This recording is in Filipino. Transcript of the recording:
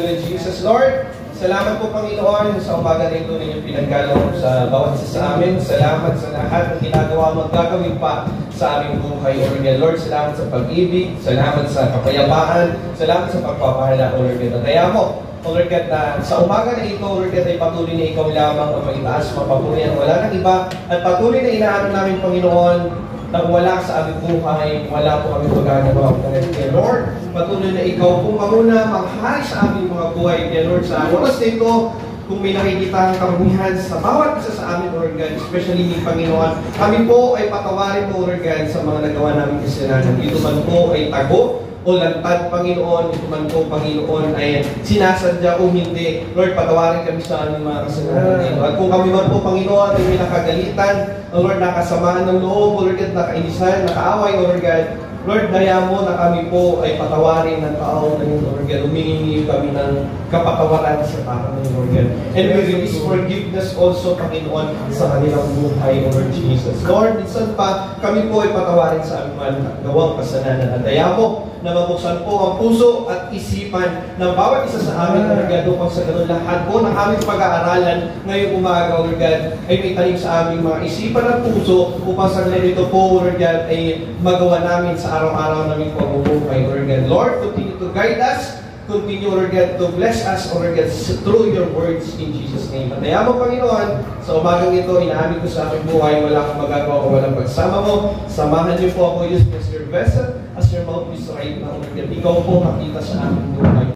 Lord Jesus. Lord, salamat po Panginoon sa umaga na ito na inyong pinagkaloob sa bawat isa sa amin. Salamat sa lahat ng ginagawa mo at gagawin pa sa aming buhay, O Lord God. Lord, salamat sa pag-ibig, salamat sa kapayapaan, salamat sa pagpapahala, O Lord God. At kaya mo, O Lord God, na sa umaga na ito, O Lord God, ay patuloy na ikaw lamang ang maitaas, mapapurihan, wala nang iba. At patuloy na inaano namin, Panginoon, nang wala sa aming buhay, wala po kami magagawa. Kaya Lord, patuloy na ikaw po mamuna, manghari sa aming mga buhay. Kaya Lord, sa oras na ito, kung may nakikita ang karumihan sa bawat isa sa amin, Lord God, especially ni Panginoon, kami po ay patawarin po, Lord God, sa mga nagawa namin kasalanan. Ito man po ay tago o lantad, Panginoon, ito man po, Panginoon, ay sinasadya o hindi. Lord, patawarin kami sa aming mga kasalanan dito. At kung kami man po, Panginoon, ay may nakagalitan, Lord, nakasamaan ng loob, Lord God, nakainisan, nakaaway, Lord God, Lord, daya mo na kami po ay patawarin ng tao na yung Lord God. Humingi kami ng kapatawaran sa tao ng Lord God. And we release forgiveness also, Panginoon, sa kanilang buhay, Lord Jesus. Lord, minsan pa kami po ay patawarin sa aming gawang kasalanan. At daya mo na mabuksan po ang puso at isipan ng bawat isa sa amin, Lord God, upang sa ganun lahat po ng aming pag-aaralan ngayong umaga, Lord God, ay may tanim sa aming mga isipan at puso upang sa ganun ito po, Lord God, ay magawa namin sa araw-araw namin pagbubuhay, Lord God. Lord, continue to guide us, continue, Lord God, to bless us, Lord God, through your words in Jesus' name. At mo, Panginoon, sa umagang ito, inaamin ko sa aking buhay, wala akong magagawa o walang pagsama mo. Samahan niyo po ako, use as your vessel, as your mouthpiece right now, Lord God. Ikaw po makita sa aming buhay.